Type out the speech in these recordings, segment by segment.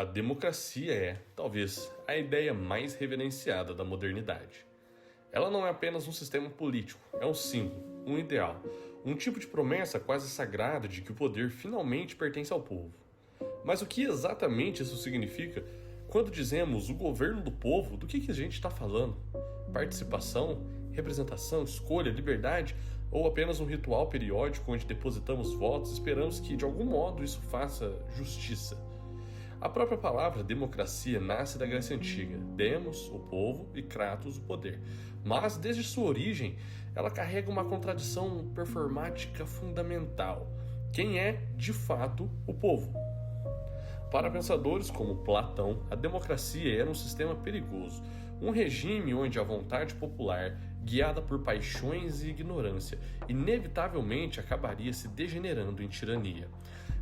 A democracia é, talvez, a ideia mais reverenciada da modernidade. Ela não é apenas um sistema político, é um símbolo, um ideal, um tipo de promessa quase sagrada de que o poder finalmente pertence ao povo. Mas o que exatamente isso significa? Quando dizemos o governo do povo, do que a gente está falando? Participação, representação, escolha, liberdade ou apenas um ritual periódico onde depositamos votos e esperamos que de algum modo isso faça justiça? A própria palavra democracia nasce da Grécia Antiga, demos, o povo, e kratos, o poder. Mas, desde sua origem, ela carrega uma contradição performática fundamental. Quem é, de fato, o povo? Para pensadores como Platão, a democracia era um sistema perigoso, um regime onde a vontade popular, guiada por paixões e ignorância, inevitavelmente acabaria se degenerando em tirania.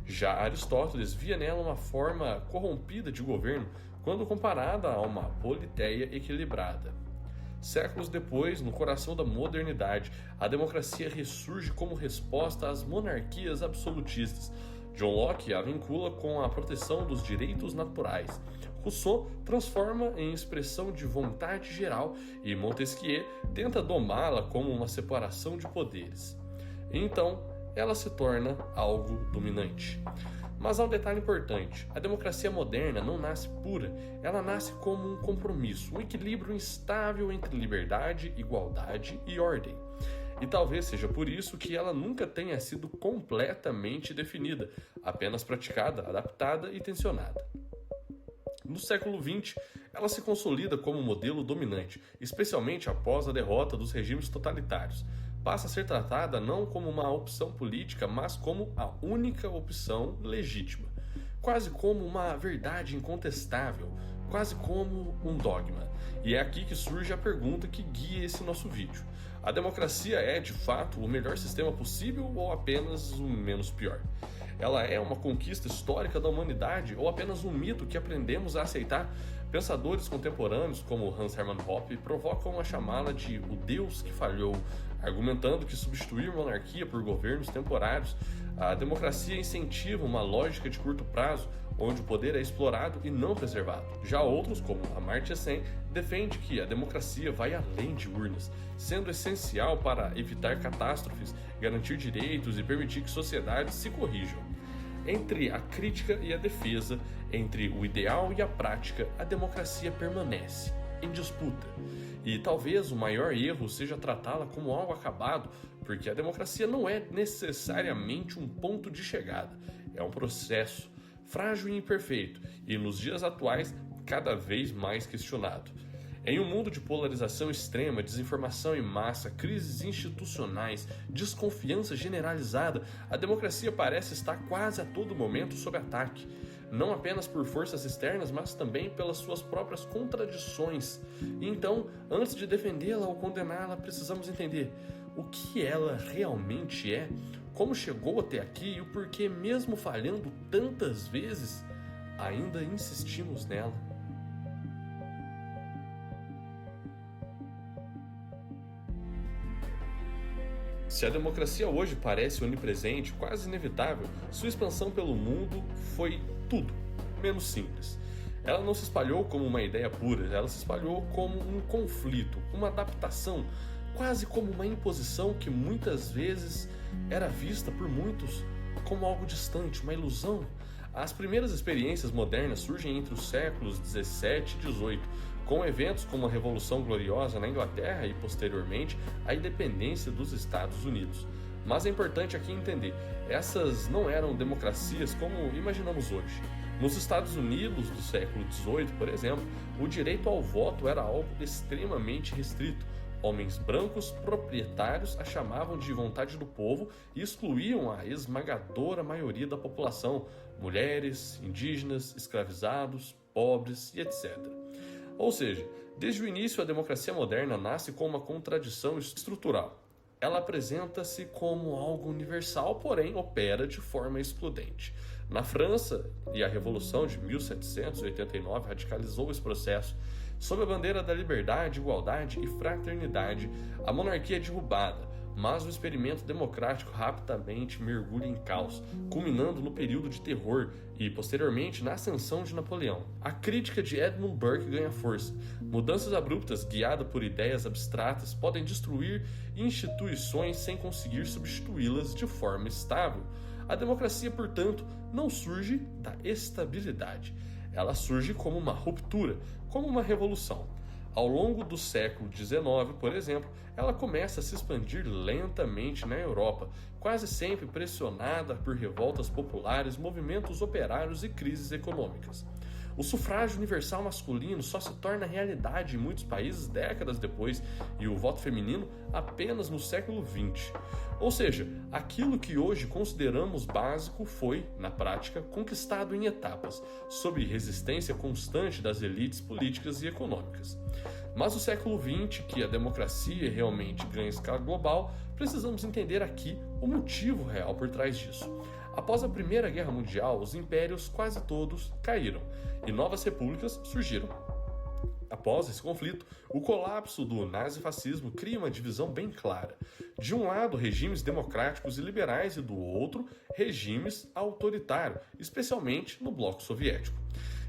Já Aristóteles via nela uma forma corrompida de governo quando comparada a uma politeia equilibrada. Séculos depois, no coração da modernidade, a democracia ressurge como resposta às monarquias absolutistas. John Locke a vincula com a proteção dos direitos naturais. Rousseau transforma em expressão de vontade geral e Montesquieu tenta domá-la como uma separação de poderes. Então, ela se torna algo dominante. Mas há um detalhe importante: a democracia moderna não nasce pura, ela nasce como um compromisso, um equilíbrio instável entre liberdade, igualdade e ordem. E talvez seja por isso que ela nunca tenha sido completamente definida, apenas praticada, adaptada e tensionada. No século XX, ela se consolida como modelo dominante, especialmente após a derrota dos regimes totalitários. Passa a ser tratada não como uma opção política, mas como a única opção legítima. Quase como uma verdade incontestável, quase como um dogma. E é aqui que surge a pergunta que guia esse nosso vídeo. A democracia é, de fato, o melhor sistema possível ou apenas o menos pior? Ela é uma conquista histórica da humanidade ou apenas um mito que aprendemos a aceitar? Pensadores contemporâneos como Hans Hermann Hoppe provocam a chamá-la de o Deus que falhou, argumentando que substituir monarquia por governos temporários, a democracia incentiva uma lógica de curto prazo, onde o poder é explorado e não preservado. Já outros, como Amartya Sen, defende que a democracia vai além de urnas, sendo essencial para evitar catástrofes, garantir direitos e permitir que sociedades se corrijam. Entre a crítica e a defesa, entre o ideal e a prática, a democracia permanece em disputa. E talvez o maior erro seja tratá-la como algo acabado, porque a democracia não é necessariamente um ponto de chegada, é um processo frágil e imperfeito, e nos dias atuais cada vez mais questionado. Em um mundo de polarização extrema, desinformação em massa, crises institucionais, desconfiança generalizada, a democracia parece estar quase a todo momento sob ataque. Não apenas por forças externas, mas também pelas suas próprias contradições. E então, antes de defendê-la ou condená-la, precisamos entender o que ela realmente é, como chegou até aqui e o porquê, mesmo falhando tantas vezes, ainda insistimos nela. Se a democracia hoje parece onipresente, quase inevitável, sua expansão pelo mundo foi tudo menos simples. Ela não se espalhou como uma ideia pura, ela se espalhou como um conflito, uma adaptação, quase como uma imposição que muitas vezes era vista por muitos como algo distante, uma ilusão. As primeiras experiências modernas surgem entre os séculos 17 e 18, com eventos como a Revolução Gloriosa na Inglaterra e, posteriormente, a independência dos Estados Unidos. Mas é importante aqui entender, essas não eram democracias como imaginamos hoje. Nos Estados Unidos do século XVIII, por exemplo, o direito ao voto era algo extremamente restrito. Homens brancos proprietários a chamavam de vontade do povo e excluíam a esmagadora maioria da população, mulheres, indígenas, escravizados, pobres e etc. Ou seja, desde o início a democracia moderna nasce com uma contradição estrutural. Ela apresenta-se como algo universal, porém opera de forma excludente. Na França, e a Revolução de 1789 radicalizou esse processo. Sob a bandeira da liberdade, igualdade e fraternidade, a monarquia é derrubada. mas o experimento democrático rapidamente mergulha em caos, culminando no período de terror e, posteriormente, na ascensão de Napoleão. A crítica de Edmund Burke ganha força. Mudanças abruptas, guiadas por ideias abstratas, podem destruir instituições sem conseguir substituí-las de forma estável. A democracia, portanto, não surge da estabilidade. Ela surge como uma ruptura, como uma revolução. Ao longo do século XIX, por exemplo, ela começa a se expandir lentamente na Europa, quase sempre pressionada por revoltas populares, movimentos operários e crises econômicas. O sufrágio universal masculino só se torna realidade em muitos países décadas depois e o voto feminino apenas no século XX. Ou seja, aquilo que hoje consideramos básico foi, na prática, conquistado em etapas, sob resistência constante das elites políticas e econômicas. Mas no século XX, que a democracia realmente ganha escala global, precisamos entender aqui o motivo real por trás disso. Após a Primeira Guerra Mundial, os impérios quase todos caíram e novas repúblicas surgiram. Após esse conflito, o colapso do nazifascismo cria uma divisão bem clara. De um lado, regimes democráticos e liberais e do outro, regimes autoritários, especialmente no bloco soviético.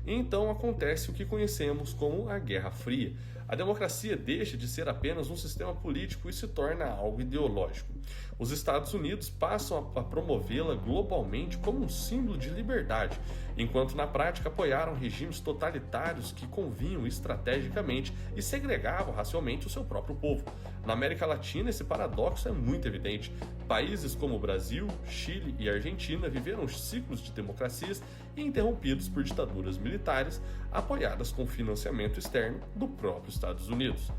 E então acontece o que conhecemos como a Guerra Fria. A democracia deixa de ser apenas um sistema político e se torna algo ideológico. Os Estados Unidos passam a promovê-la globalmente como um símbolo de liberdade, enquanto na prática apoiaram regimes totalitários que convinham estrategicamente e segregavam racialmente o seu próprio povo. Na América Latina, esse paradoxo é muito evidente. Países como o Brasil, Chile e Argentina viveram ciclos de democracias interrompidos por ditaduras militares apoiadas com financiamento externo do próprio Estados Unidos.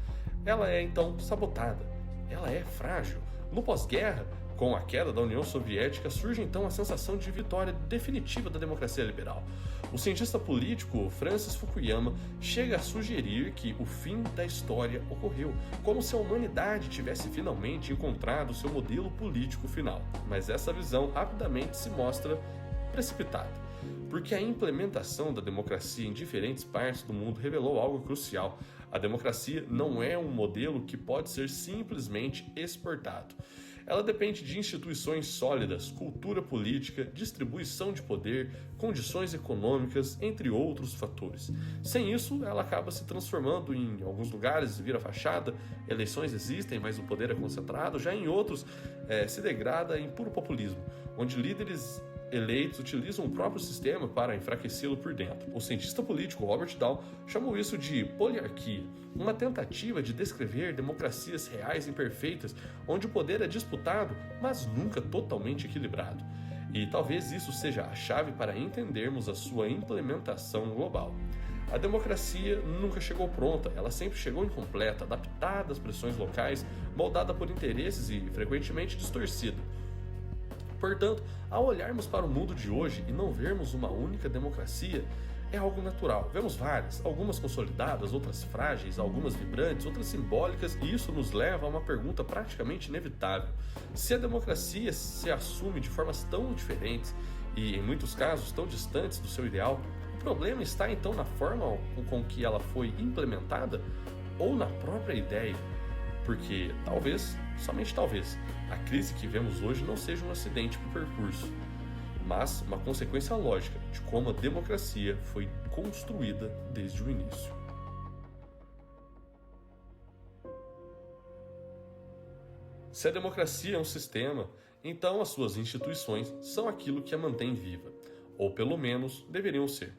Ela é então sabotada, ela é frágil. No pós-guerra, com a queda da União Soviética, surge então a sensação de vitória definitiva da democracia liberal. O cientista político Francis Fukuyama chega a sugerir que o fim da história ocorreu, como se a humanidade tivesse finalmente encontrado seu modelo político final. Mas essa visão rapidamente se mostra precipitada, porque a implementação da democracia em diferentes partes do mundo revelou algo crucial. A democracia não é um modelo que pode ser simplesmente exportado. Ela depende de instituições sólidas, cultura política, distribuição de poder, condições econômicas, entre outros fatores. Sem isso, ela acaba se transformando em alguns lugares, vira fachada, eleições existem, mas o poder é concentrado, já em outros se degrada em puro populismo, onde líderes eleitos utilizam o próprio sistema para enfraquecê-lo por dentro. O cientista político Robert Dahl chamou isso de poliarquia, uma tentativa de descrever democracias reais e imperfeitas, onde o poder é disputado, mas nunca totalmente equilibrado. E talvez isso seja a chave para entendermos a sua implementação global. A democracia nunca chegou pronta, ela sempre chegou incompleta, adaptada às pressões locais, moldada por interesses e frequentemente distorcida. Portanto, ao olharmos para o mundo de hoje e não vermos uma única democracia, é algo natural. Vemos várias, algumas consolidadas, outras frágeis, algumas vibrantes, outras simbólicas, e isso nos leva a uma pergunta praticamente inevitável. Se a democracia se assume de formas tão diferentes e, em muitos casos, tão distantes do seu ideal, o problema está então na forma com que ela foi implementada ou na própria ideia? Porque talvez, somente talvez, a crise que vemos hoje não seja um acidente para o percurso, mas uma consequência lógica de como a democracia foi construída desde o início. Se a democracia é um sistema, então as suas instituições são aquilo que a mantém viva, ou pelo menos deveriam ser.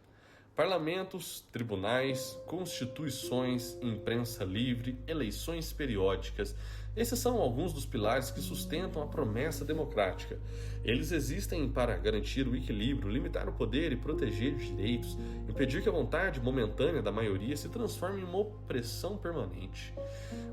Parlamentos, tribunais, constituições, imprensa livre, eleições periódicas. Esses são alguns dos pilares que sustentam a promessa democrática. Eles existem para garantir o equilíbrio, limitar o poder e proteger os direitos, impedir que a vontade momentânea da maioria se transforme em uma opressão permanente.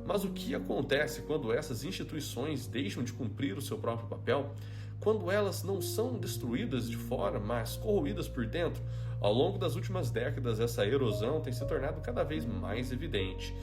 Mas o que acontece quando essas instituições deixam de cumprir o seu próprio papel? Quando elas não são destruídas de fora, mas corroídas por dentro? Ao longo das últimas décadas, essa erosão tem se tornado cada vez mais evidente.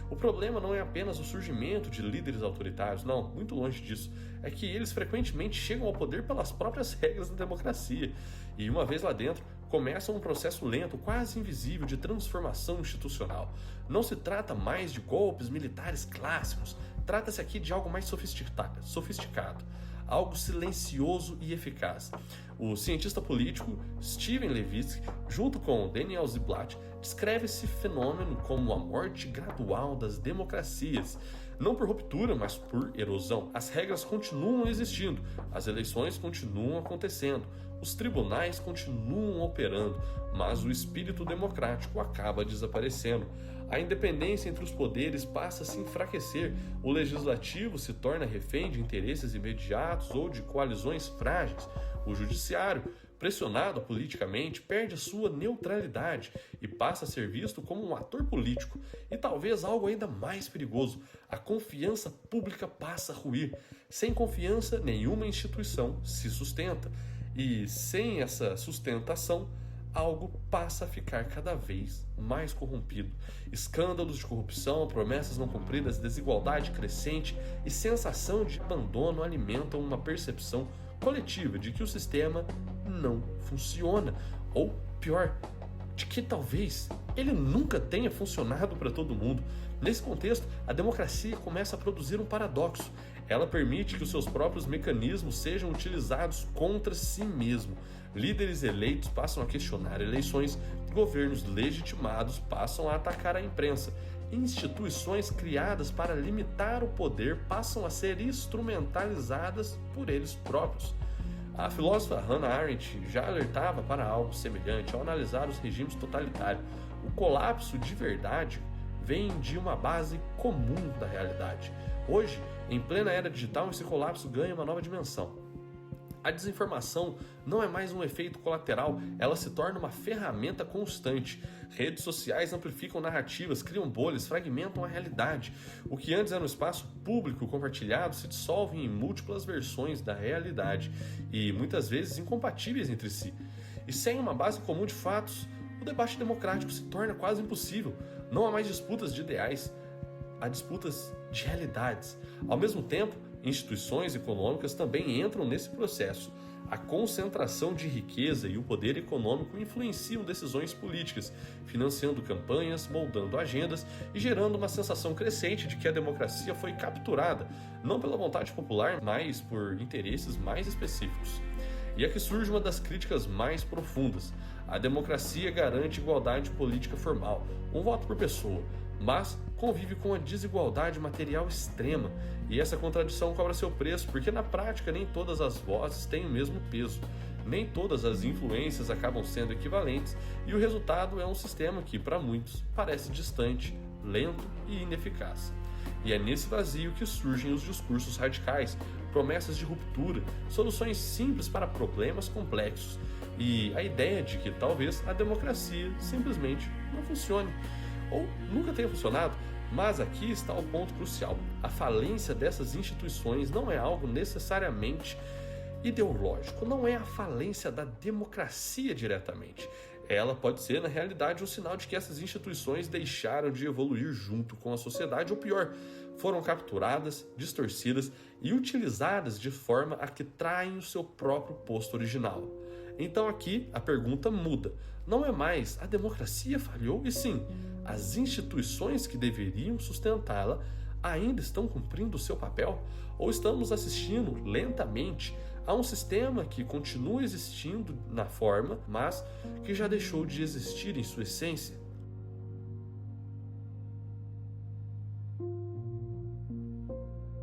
O problema não é apenas o surgimento de líderes autoritários, não, muito longe disso. É que eles frequentemente chegam ao poder pelas próprias regras da democracia. E uma vez lá dentro, começa um processo lento, quase invisível, de transformação institucional. Não se trata mais de golpes militares clássicos, Trata-se aqui de algo mais sofisticado, algo silencioso e eficaz. O cientista político Steven Levitsky, junto com Daniel Ziblatt, descreve esse fenômeno como a morte gradual das democracias. Não por ruptura, mas por erosão. As regras continuam existindo, as eleições continuam acontecendo, os tribunais continuam operando, mas o espírito democrático acaba desaparecendo. A independência entre os poderes passa a se enfraquecer, o legislativo se torna refém de interesses imediatos ou de coalizões frágeis. O judiciário, pressionado politicamente, perde a sua neutralidade e passa a ser visto como um ator político. E talvez algo ainda mais perigoso, a confiança pública passa a ruir. Sem confiança, nenhuma instituição se sustenta. E sem essa sustentação, algo passa a ficar cada vez mais corrompido. Escândalos de corrupção, promessas não cumpridas, desigualdade crescente e sensação de abandono alimentam uma percepção coletiva de que o sistema não funciona, ou pior, de que talvez ele nunca tenha funcionado para todo mundo. Nesse contexto, a democracia começa a produzir um paradoxo. Ela permite que os seus próprios mecanismos sejam utilizados contra si mesmo. Líderes eleitos passam a questionar eleições, governos legitimados passam a atacar a imprensa. Instituições criadas para limitar o poder passam a ser instrumentalizadas por eles próprios. A filósofa Hannah Arendt já alertava para algo semelhante ao analisar os regimes totalitários. O colapso de verdade vem de uma base comum da realidade. Hoje, em plena era digital, esse colapso ganha uma nova dimensão. A desinformação não é mais um efeito colateral, ela se torna uma ferramenta constante. Redes sociais amplificam narrativas, criam bolhas, fragmentam a realidade. O que antes era um espaço público compartilhado se dissolve em múltiplas versões da realidade e muitas vezes incompatíveis entre si. E sem uma base comum de fatos, o debate democrático se torna quase impossível. Não há mais disputas de ideais, há disputas de realidades. Ao mesmo tempo, instituições econômicas também entram nesse processo. A concentração de riqueza e o poder econômico influenciam decisões políticas, financiando campanhas, moldando agendas e gerando uma sensação crescente de que a democracia foi capturada, não pela vontade popular, mas por interesses mais específicos. E aqui surge uma das críticas mais profundas. A democracia garante igualdade política formal, um voto por pessoa, mas convive com a desigualdade material extrema, e essa contradição cobra seu preço, porque na prática nem todas as vozes têm o mesmo peso, nem todas as influências acabam sendo equivalentes, e o resultado é um sistema que, para muitos, parece distante, lento e ineficaz. E é nesse vazio que surgem os discursos radicais, promessas de ruptura, soluções simples para problemas complexos, e a ideia de que talvez a democracia simplesmente não funcione, ou nunca tenha funcionado. Mas aqui está o ponto crucial. A falência dessas instituições não é algo necessariamente ideológico, não é a falência da democracia diretamente. Ela pode ser, na realidade, um sinal de que essas instituições deixaram de evoluir junto com a sociedade, ou pior, foram capturadas, distorcidas e utilizadas de forma a que traem o seu próprio posto original. Então aqui a pergunta muda. Não é mais a democracia falhou, e sim, as instituições que deveriam sustentá-la ainda estão cumprindo o seu papel? Ou estamos assistindo lentamente a um sistema que continua existindo na forma, mas que já deixou de existir em sua essência?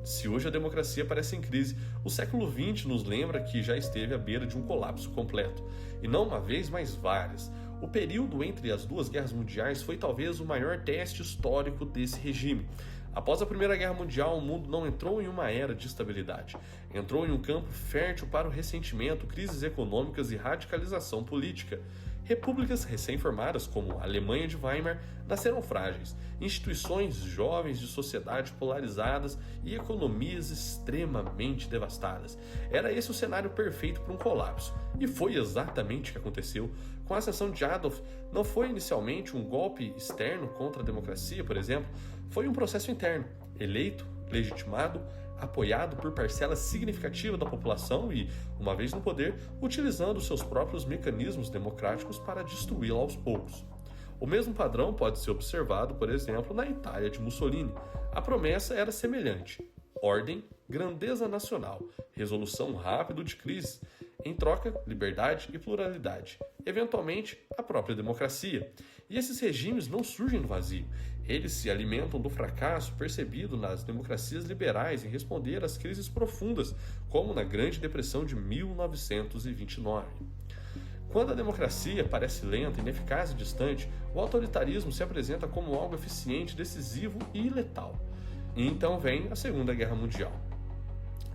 Se hoje a democracia parece em crise, o século XX nos lembra que já esteve à beira de um colapso completo. E não uma vez, mas várias. O período entre as duas guerras mundiais foi talvez o maior teste histórico desse regime. Após a Primeira Guerra Mundial, o mundo não entrou em uma era de estabilidade. Entrou em um campo fértil para o ressentimento, crises econômicas e radicalização política. Repúblicas recém-formadas, como a Alemanha de Weimar, nasceram frágeis, instituições jovens de sociedade polarizadas e economias extremamente devastadas. Era esse o cenário perfeito para um colapso, e foi exatamente o que aconteceu. Com a ascensão de Adolf, não foi inicialmente um golpe externo contra a democracia, por exemplo, foi um processo interno, eleito, legitimado, apoiado por parcela significativa da população e, uma vez no poder, utilizando seus próprios mecanismos democráticos para destruí-la aos poucos. O mesmo padrão pode ser observado, por exemplo, na Itália de Mussolini. A promessa era semelhante: ordem, grandeza nacional, resolução rápida de crises, em troca, liberdade e pluralidade, eventualmente a própria democracia. E esses regimes não surgem do vazio. Eles se alimentam do fracasso percebido nas democracias liberais em responder às crises profundas, como na Grande Depressão de 1929. Quando a democracia parece lenta, ineficaz e distante, o autoritarismo se apresenta como algo eficiente, decisivo e letal. E então vem a Segunda Guerra Mundial.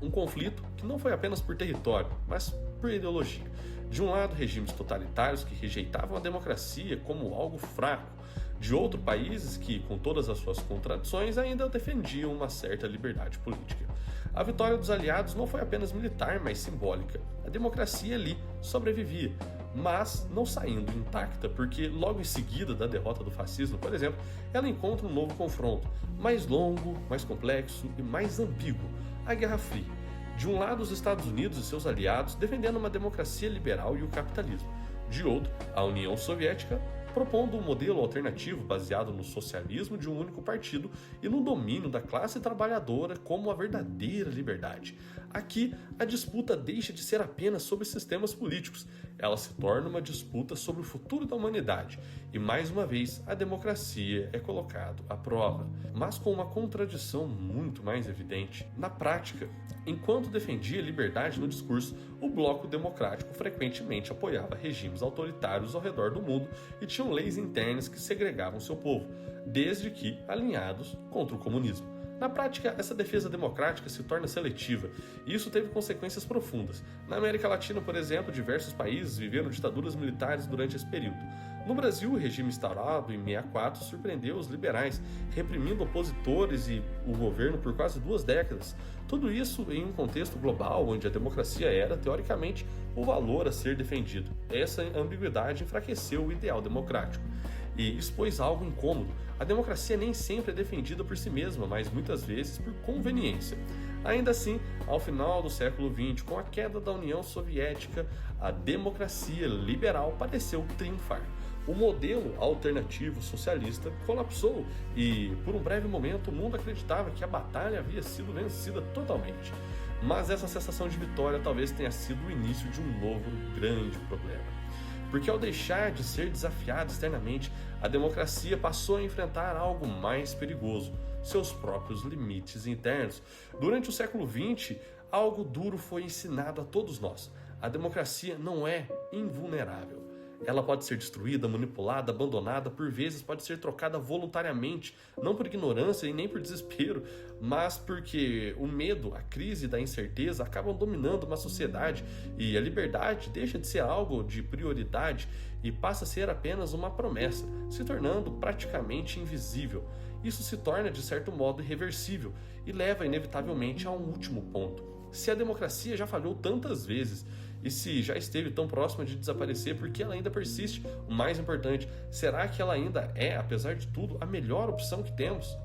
Um conflito que não foi apenas por território, mas por ideologia. De um lado, regimes totalitários que rejeitavam a democracia como algo fraco. De outro, países que, com todas as suas contradições, ainda defendiam uma certa liberdade política. A vitória dos aliados não foi apenas militar, mas simbólica. A democracia ali sobrevivia, mas não saindo intacta, porque logo em seguida da derrota do fascismo, por exemplo, ela encontra um novo confronto, mais longo, mais complexo e mais ambíguo: a Guerra Fria. De um lado, os Estados Unidos e seus aliados defendendo uma democracia liberal e o capitalismo. De outro, a União Soviética propondo um modelo alternativo baseado no socialismo de um único partido e no domínio da classe trabalhadora como a verdadeira liberdade. Aqui, a disputa deixa de ser apenas sobre sistemas políticos, ela se torna uma disputa sobre o futuro da humanidade. E mais uma vez, a democracia é colocada à prova, mas com uma contradição muito mais evidente. Na prática, enquanto defendia liberdade no discurso, o bloco democrático frequentemente apoiava regimes autoritários ao redor do mundo e tinham leis internas que segregavam seu povo, desde que alinhados contra o comunismo. Na prática, essa defesa democrática se torna seletiva, e isso teve consequências profundas. Na América Latina, por exemplo, diversos países viveram ditaduras militares durante esse período. No Brasil, o regime instaurado em 64 surpreendeu os liberais, reprimindo opositores e o governo por quase 2 décadas. Tudo isso em um contexto global onde a democracia era, teoricamente, o valor a ser defendido. Essa ambiguidade enfraqueceu o ideal democrático e expôs algo incômodo. A democracia nem sempre é defendida por si mesma, mas muitas vezes por conveniência. Ainda assim, ao final do século XX, com a queda da União Soviética, a democracia liberal pareceu triunfar. O modelo alternativo socialista colapsou e, por um breve momento, o mundo acreditava que a batalha havia sido vencida totalmente. Mas essa sensação de vitória talvez tenha sido o início de um novo grande problema. Porque ao deixar de ser desafiada externamente, a democracia passou a enfrentar algo mais perigoso: seus próprios limites internos. Durante o século XX, algo duro foi ensinado a todos nós: a democracia não é invulnerável. Ela pode ser destruída, manipulada, abandonada, por vezes pode ser trocada voluntariamente, não por ignorância e nem por desespero, mas porque o medo, a crise da incerteza acabam dominando uma sociedade e a liberdade deixa de ser algo de prioridade e passa a ser apenas uma promessa, se tornando praticamente invisível. Isso se torna, de certo modo, irreversível e leva inevitavelmente a um último ponto. Se a democracia já falhou tantas vezes e se já esteve tão próxima de desaparecer, por que ela ainda persiste? O mais importante, será que ela ainda é, apesar de tudo, a melhor opção que temos?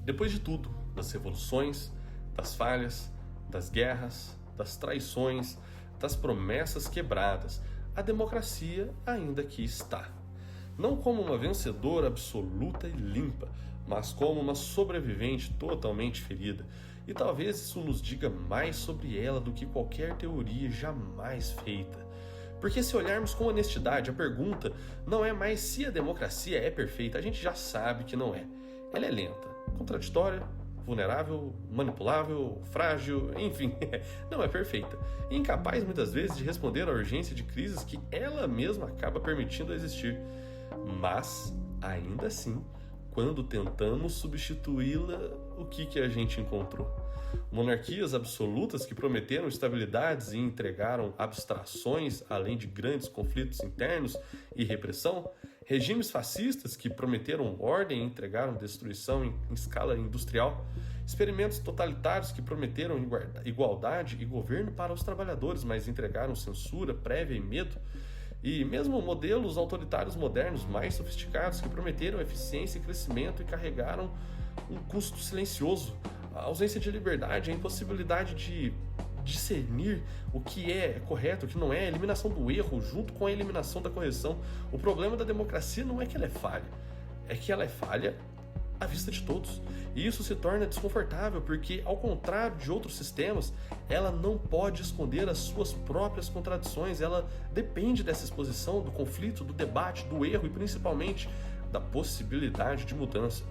Depois de tudo, das revoluções, das falhas, das guerras, das traições, das promessas quebradas, a democracia ainda aqui está. Não como uma vencedora absoluta e limpa, mas como uma sobrevivente totalmente ferida. E talvez isso nos diga mais sobre ela do que qualquer teoria jamais feita. Porque se olharmos com honestidade, a pergunta não é mais se a democracia é perfeita, a gente já sabe que não é. Ela é lenta, contraditória, vulnerável, manipulável, frágil, enfim, não é perfeita. E incapaz muitas vezes de responder à urgência de crises que ela mesma acaba permitindo existir. Mas, ainda assim, quando tentamos substituí-la, o que a gente encontrou? Monarquias absolutas que prometeram estabilidades e entregaram abstrações, além de grandes conflitos internos e repressão? Regimes fascistas que prometeram ordem e entregaram destruição em escala industrial? Experimentos totalitários que prometeram igualdade e governo para os trabalhadores, mas entregaram censura prévia e medo? E mesmo modelos autoritários modernos mais sofisticados que prometeram eficiência e crescimento e carregaram um custo silencioso, a ausência de liberdade, a impossibilidade de discernir o que é correto, o que não é, a eliminação do erro junto com a eliminação da correção. O problema da democracia não é que ela é falha, é que ela é falha à vista de todos. E isso se torna desconfortável porque, ao contrário de outros sistemas, ela não pode esconder as suas próprias contradições. Ela depende dessa exposição, do conflito, do debate, do erro e principalmente da possibilidade de mudança.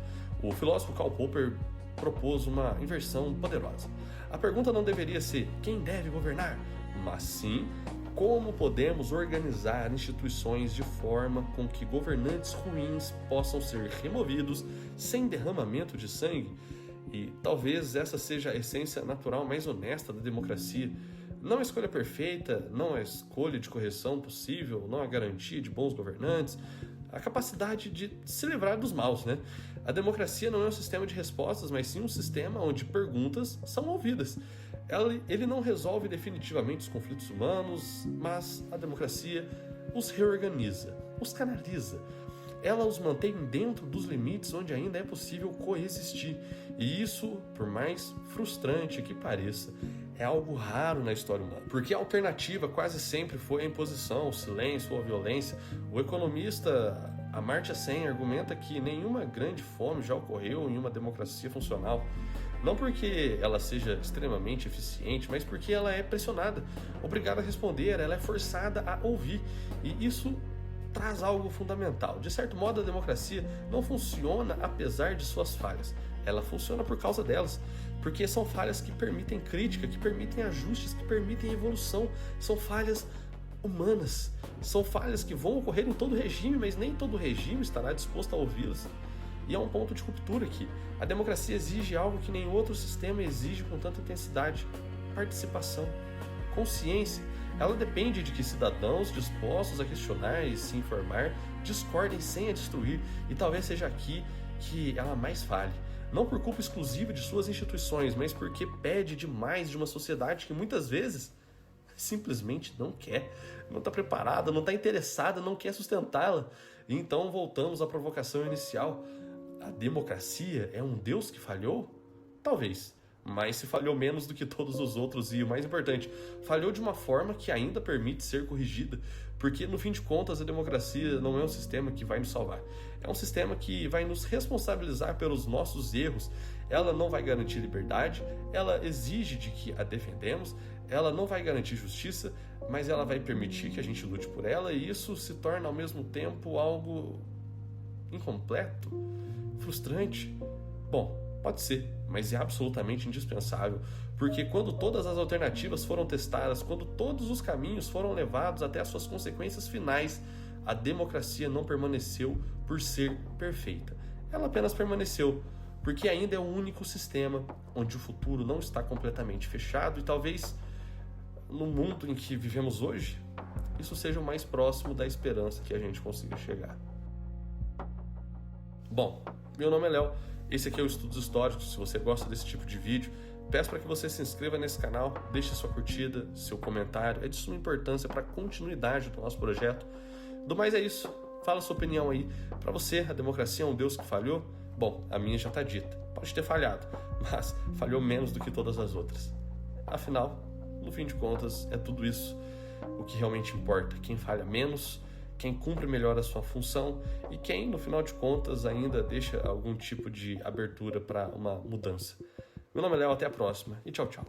O filósofo Karl Popper propôs uma inversão poderosa. A pergunta não deveria ser quem deve governar, mas sim como podemos organizar instituições de forma com que governantes ruins possam ser removidos sem derramamento de sangue. E talvez essa seja a essência natural mais honesta da democracia. Não a escolha perfeita, não a escolha de correção possível, não a garantia de bons governantes, a capacidade de se livrar dos maus, né? A democracia não é um sistema de respostas, mas sim um sistema onde perguntas são ouvidas. Ele não resolve definitivamente os conflitos humanos, mas a democracia os reorganiza, os canaliza. Ela os mantém dentro dos limites onde ainda é possível coexistir. E isso, por mais frustrante que pareça, é algo raro na história humana. Porque a alternativa quase sempre foi a imposição, o silêncio ou a violência. O economista Amartya Sen argumenta que nenhuma grande fome já ocorreu em uma democracia funcional. Não porque ela seja extremamente eficiente, mas porque ela é pressionada, obrigada a responder, ela é forçada a ouvir. E isso traz algo fundamental. De certo modo, a democracia não funciona apesar de suas falhas. Ela funciona por causa delas, porque são falhas que permitem crítica, que permitem ajustes, que permitem evolução. São falhas humanas. São falhas que vão ocorrer em todo regime, mas nem todo regime estará disposto a ouvi-las. E há um ponto de ruptura aqui. A democracia exige algo que nenhum outro sistema exige com tanta intensidade: participação, consciência. Ela depende de que cidadãos dispostos a questionar e se informar discordem sem a destruir, e talvez seja aqui que ela mais falhe. Não por culpa exclusiva de suas instituições, mas porque pede demais de uma sociedade que muitas vezes simplesmente não quer, não está preparada, não está interessada, não quer sustentá-la. E então voltamos à provocação inicial. A democracia é um Deus que falhou? Talvez, mas se falhou menos do que todos os outros e, o mais importante, falhou de uma forma que ainda permite ser corrigida, porque no fim de contas a democracia não é um sistema que vai nos salvar, é um sistema que vai nos responsabilizar pelos nossos erros. Ela não vai garantir liberdade, ela exige de que a defendemos, ela não vai garantir justiça, mas ela vai permitir que a gente lute por ela, e isso se torna ao mesmo tempo algo incompleto, frustrante. Bom, pode ser, mas é absolutamente indispensável, porque quando todas as alternativas foram testadas, quando todos os caminhos foram levados até as suas consequências finais, a democracia não permaneceu por ser perfeita. Ela apenas permaneceu porque ainda é o único sistema onde o futuro não está completamente fechado, e talvez no mundo em que vivemos hoje, isso seja o mais próximo da esperança que a gente consiga chegar. Bom, meu nome é Léo, esse aqui é o Estudos Históricos. Se você gosta desse tipo de vídeo, peço para que você se inscreva nesse canal, deixe sua curtida, seu comentário, é de suma importância para a continuidade do nosso projeto. Do mais é isso, fala sua opinião aí. Para você, a democracia é um Deus que falhou? Bom, a minha já está dita, pode ter falhado, mas falhou menos do que todas as outras. Afinal, no fim de contas, é tudo isso o que realmente importa: quem falha menos, quem cumpre melhor a sua função e quem, no final de contas, ainda deixa algum tipo de abertura para uma mudança. Meu nome é Léo, até a próxima e tchau, tchau.